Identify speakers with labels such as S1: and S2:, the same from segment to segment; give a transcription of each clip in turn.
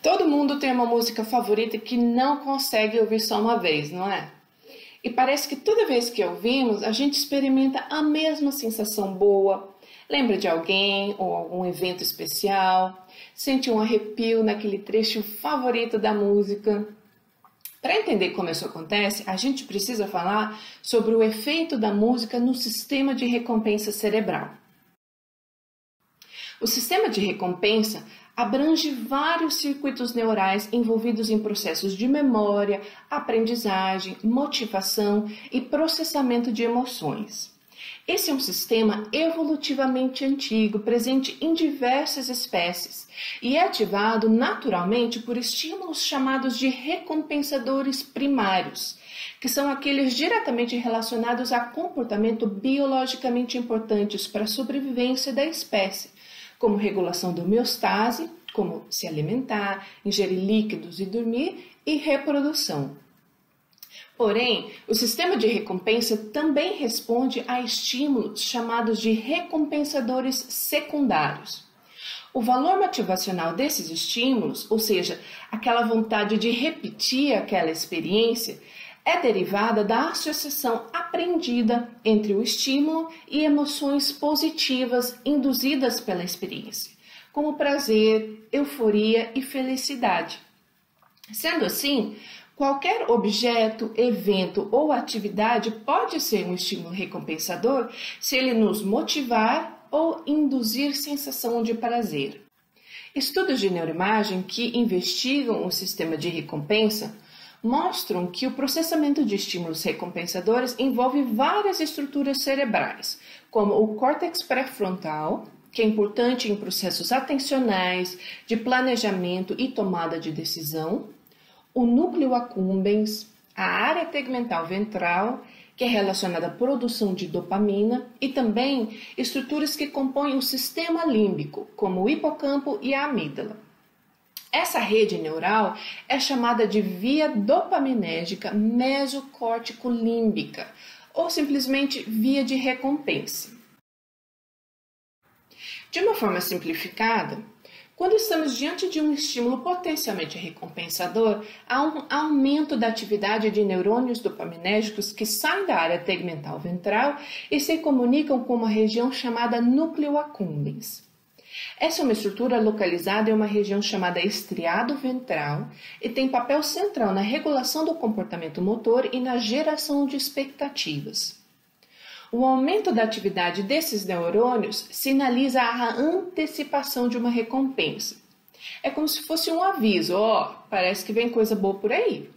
S1: Todo mundo tem uma música favorita que não consegue ouvir só uma vez, não é? E parece que toda vez que ouvimos, a gente experimenta a mesma sensação boa. Lembra de alguém ou algum evento especial? Sente um arrepio naquele trecho favorito da música? Para entender como isso acontece, a gente precisa falar sobre o efeito da música no sistema de recompensa cerebral. O sistema de recompensa abrange vários circuitos neurais envolvidos em processos de memória, aprendizagem, motivação e processamento de emoções. Esse é um sistema evolutivamente antigo, presente em diversas espécies e é ativado naturalmente por estímulos chamados de recompensadores primários, que são aqueles diretamente relacionados a comportamento biologicamente importantes para a sobrevivência da espécie, como regulação da homeostase, como se alimentar, ingerir líquidos e dormir, e reprodução. Porém, o sistema de recompensa também responde a estímulos chamados de recompensadores secundários. O valor motivacional desses estímulos, ou seja, aquela vontade de repetir aquela experiência, é derivada da associação aprendida entre o estímulo e emoções positivas induzidas pela experiência, como prazer, euforia e felicidade. Sendo assim, qualquer objeto, evento ou atividade pode ser um estímulo recompensador se ele nos motivar ou induzir sensação de prazer. Estudos de neuroimagem que investigam o sistema de recompensa mostram que o processamento de estímulos recompensadores envolve várias estruturas cerebrais, como o córtex pré-frontal, que é importante em processos atencionais, de planejamento e tomada de decisão, o núcleo accumbens, a área tegmental ventral, que é relacionada à produção de dopamina, e também estruturas que compõem o sistema límbico, como o hipocampo e a amígdala. Essa rede neural é chamada de via dopaminérgica mesocórtico-límbica, ou simplesmente via de recompensa. De uma forma simplificada, quando estamos diante de um estímulo potencialmente recompensador, há um aumento da atividade de neurônios dopaminérgicos que saem da área tegmental ventral e se comunicam com uma região chamada núcleo accumbens. Essa é uma estrutura localizada em uma região chamada estriado ventral e tem papel central na regulação do comportamento motor e na geração de expectativas. O aumento da atividade desses neurônios sinaliza a antecipação de uma recompensa. É como se fosse um aviso, parece que vem coisa boa por aí.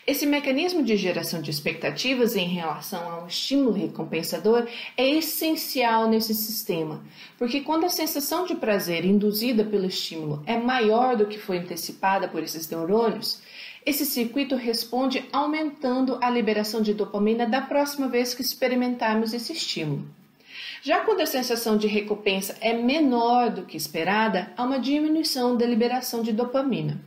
S1: Esse mecanismo de geração de expectativas em relação a um estímulo recompensador é essencial nesse sistema, porque quando a sensação de prazer induzida pelo estímulo é maior do que foi antecipada por esses neurônios, esse circuito responde aumentando a liberação de dopamina da próxima vez que experimentarmos esse estímulo. Já quando a sensação de recompensa é menor do que esperada, há uma diminuição da liberação de dopamina.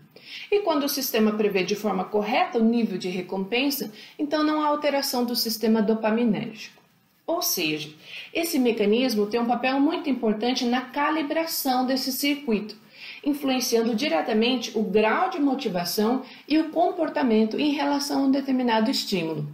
S1: E quando o sistema prevê de forma correta o nível de recompensa, então não há alteração do sistema dopaminérgico. Ou seja, esse mecanismo tem um papel muito importante na calibração desse circuito, influenciando diretamente o grau de motivação e o comportamento em relação a um determinado estímulo.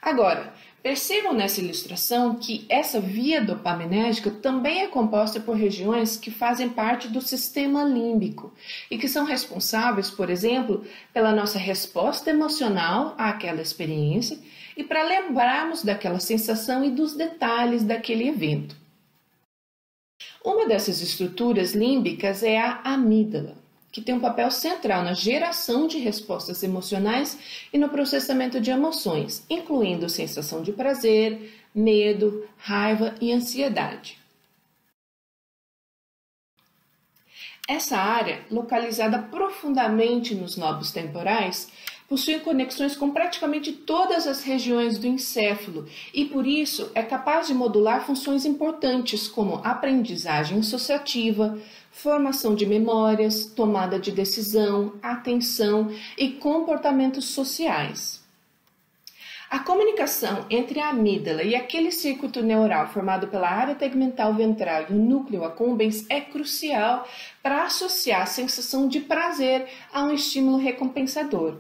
S1: Agora, percebam nessa ilustração que essa via dopaminérgica também é composta por regiões que fazem parte do sistema límbico e que são responsáveis, por exemplo, pela nossa resposta emocional àquela experiência e para lembrarmos daquela sensação e dos detalhes daquele evento. Uma dessas estruturas límbicas é a amígdala, que tem um papel central na geração de respostas emocionais e no processamento de emoções, incluindo sensação de prazer, medo, raiva e ansiedade. Essa área, localizada profundamente nos lobos temporais, possui conexões com praticamente todas as regiões do encéfalo e, por isso, é capaz de modular funções importantes como aprendizagem associativa, formação de memórias, tomada de decisão, atenção e comportamentos sociais. A comunicação entre a amígdala e aquele circuito neural formado pela área tegmental ventral e o núcleo accumbens é crucial para associar a sensação de prazer a um estímulo recompensador.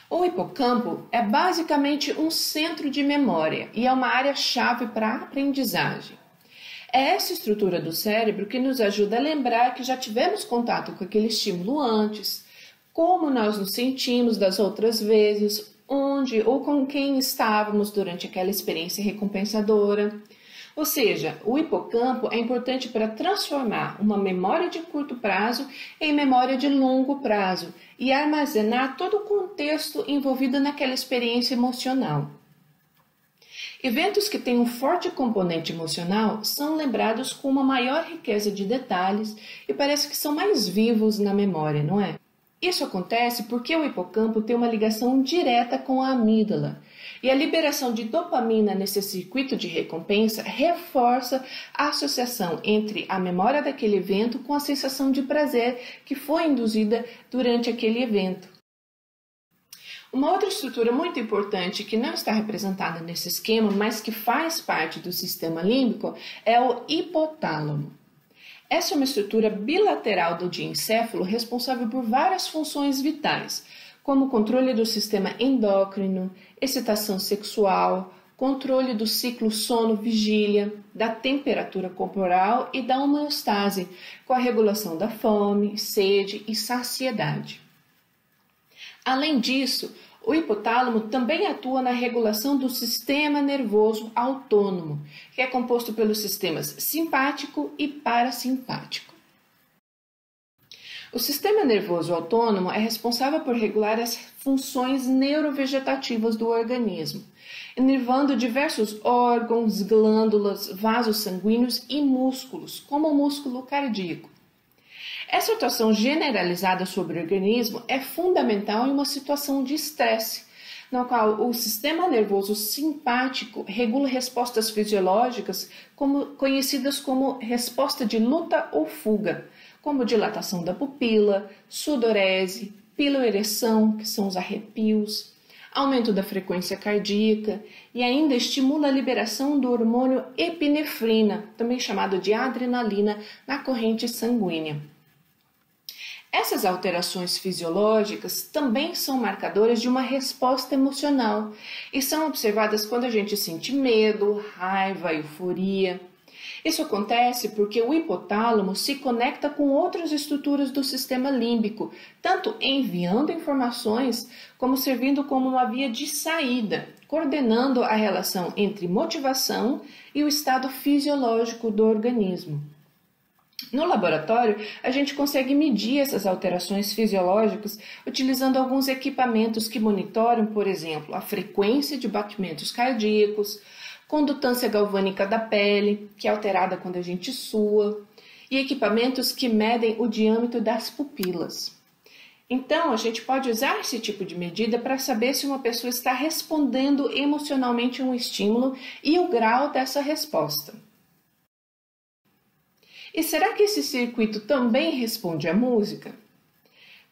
S1: O hipocampo é basicamente um centro de memória e é uma área-chave para a aprendizagem. É essa estrutura do cérebro que nos ajuda a lembrar que já tivemos contato com aquele estímulo antes, como nós nos sentimos das outras vezes, onde ou com quem estávamos durante aquela experiência recompensadora. Ou seja, o hipocampo é importante para transformar uma memória de curto prazo em memória de longo prazo e armazenar todo o contexto envolvido naquela experiência emocional. Eventos que têm um forte componente emocional são lembrados com uma maior riqueza de detalhes e parece que são mais vivos na memória, não é? Isso acontece porque o hipocampo tem uma ligação direta com a amígdala e a liberação de dopamina nesse circuito de recompensa reforça a associação entre a memória daquele evento com a sensação de prazer que foi induzida durante aquele evento. Uma outra estrutura muito importante que não está representada nesse esquema, mas que faz parte do sistema límbico, é o hipotálamo. Essa é uma estrutura bilateral do diencéfalo responsável por várias funções vitais, como controle do sistema endócrino, excitação sexual, controle do ciclo sono-vigília, da temperatura corporal e da homeostase, com a regulação da fome, sede e saciedade. Além disso, o hipotálamo também atua na regulação do sistema nervoso autônomo, que é composto pelos sistemas simpático e parasimpático. O sistema nervoso autônomo é responsável por regular as funções neurovegetativas do organismo, inervando diversos órgãos, glândulas, vasos sanguíneos e músculos, como o músculo cardíaco. Essa atuação generalizada sobre o organismo é fundamental em uma situação de estresse, na qual o sistema nervoso simpático regula respostas fisiológicas conhecidas como resposta de luta ou fuga, como dilatação da pupila, sudorese, piloereção, que são os arrepios, aumento da frequência cardíaca e ainda estimula a liberação do hormônio epinefrina, também chamado de adrenalina, na corrente sanguínea. Essas alterações fisiológicas também são marcadoras de uma resposta emocional e são observadas quando a gente sente medo, raiva, euforia. Isso acontece porque o hipotálamo se conecta com outras estruturas do sistema límbico, tanto enviando informações como servindo como uma via de saída, coordenando a relação entre motivação e o estado fisiológico do organismo. No laboratório, a gente consegue medir essas alterações fisiológicas utilizando alguns equipamentos que monitoram, por exemplo, a frequência de batimentos cardíacos, condutância galvânica da pele, que é alterada quando a gente sua, e equipamentos que medem o diâmetro das pupilas. Então, a gente pode usar esse tipo de medida para saber se uma pessoa está respondendo emocionalmente a um estímulo e o grau dessa resposta. E será que esse circuito também responde à música?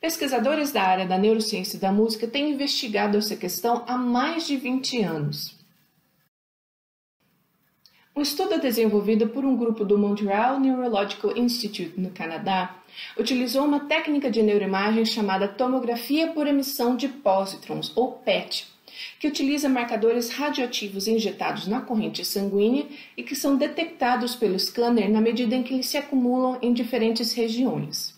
S1: Pesquisadores da área da neurociência da música têm investigado essa questão há mais de 20 anos. Um estudo desenvolvido por um grupo do Montreal Neurological Institute, no Canadá, utilizou uma técnica de neuroimagem chamada tomografia por emissão de pósitrons, ou PET, que utiliza marcadores radioativos injetados na corrente sanguínea e que são detectados pelo scanner na medida em que eles se acumulam em diferentes regiões.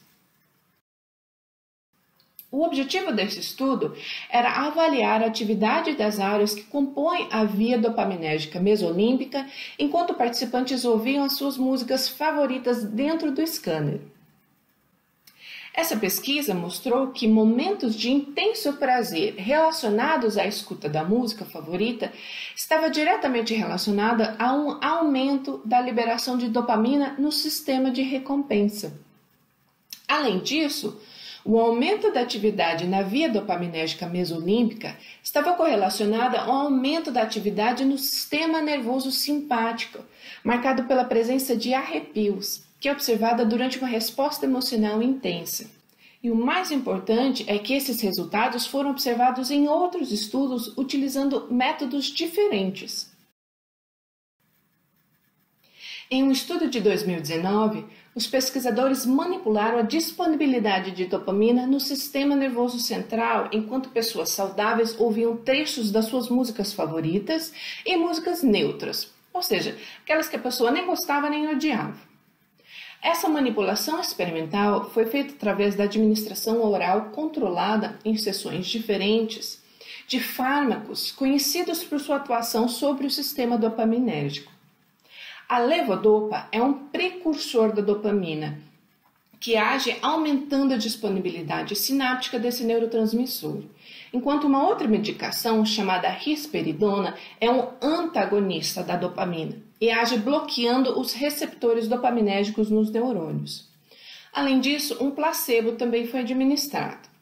S1: O objetivo desse estudo era avaliar a atividade das áreas que compõem a via dopaminérgica mesolímbica enquanto participantes ouviam as suas músicas favoritas dentro do scanner. Essa pesquisa mostrou que momentos de intenso prazer relacionados à escuta da música favorita estava diretamente relacionada a um aumento da liberação de dopamina no sistema de recompensa. Além disso, o aumento da atividade na via dopaminérgica mesolímbica estava correlacionada ao aumento da atividade no sistema nervoso simpático, marcado pela presença de arrepios, que é observada durante uma resposta emocional intensa. E o mais importante é que esses resultados foram observados em outros estudos utilizando métodos diferentes. Em um estudo de 2019, os pesquisadores manipularam a disponibilidade de dopamina no sistema nervoso central enquanto pessoas saudáveis ouviam trechos das suas músicas favoritas e músicas neutras, ou seja, aquelas que a pessoa nem gostava nem odiava. Essa manipulação experimental foi feita através da administração oral controlada em sessões diferentes de fármacos conhecidos por sua atuação sobre o sistema dopaminérgico. A levodopa é um precursor da dopamina, que age aumentando a disponibilidade sináptica desse neurotransmissor, enquanto uma outra medicação, chamada risperidona, é um antagonista da dopamina e age bloqueando os receptores dopaminérgicos nos neurônios. Além disso, um placebo também foi administrado.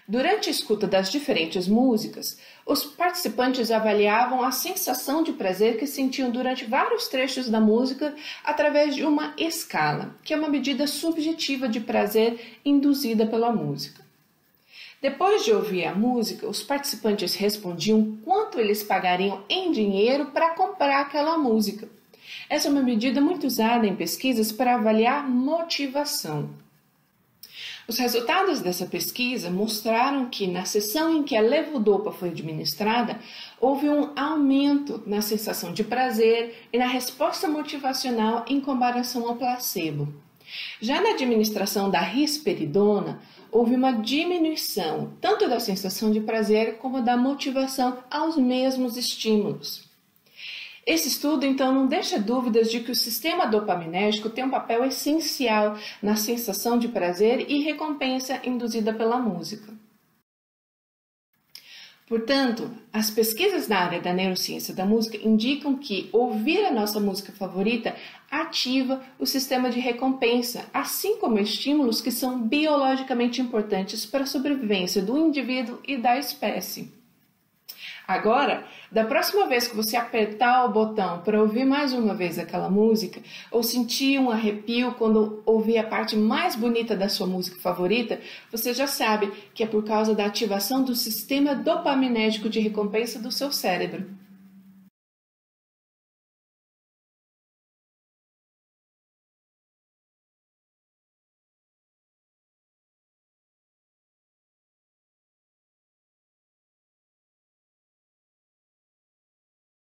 S1: Durante a escuta das diferentes músicas, os participantes avaliavam a sensação de prazer que sentiam durante vários trechos da música através de uma escala, que é uma medida subjetiva de prazer induzida pela música. Depois de ouvir a música, os participantes respondiam quanto eles pagariam em dinheiro para comprar aquela música. Essa é uma medida muito usada em pesquisas para avaliar motivação. Os resultados dessa pesquisa mostraram que, na sessão em que a levodopa foi administrada, houve um aumento na sensação de prazer e na resposta motivacional em comparação ao placebo. Já na administração da risperidona, houve uma diminuição tanto da sensação de prazer como da motivação aos mesmos estímulos. Esse estudo, então, não deixa dúvidas de que o sistema dopaminérgico tem um papel essencial na sensação de prazer e recompensa induzida pela música. Portanto, as pesquisas na área da neurociência da música indicam que ouvir a nossa música favorita ativa o sistema de recompensa, assim como estímulos que são biologicamente importantes para a sobrevivência do indivíduo e da espécie. Agora, da próxima vez que você apertar o botão para ouvir mais uma vez aquela música, ou sentir um arrepio quando ouvir a parte mais bonita da sua música favorita, você já sabe que é por causa da ativação do sistema dopaminérgico de recompensa do seu cérebro.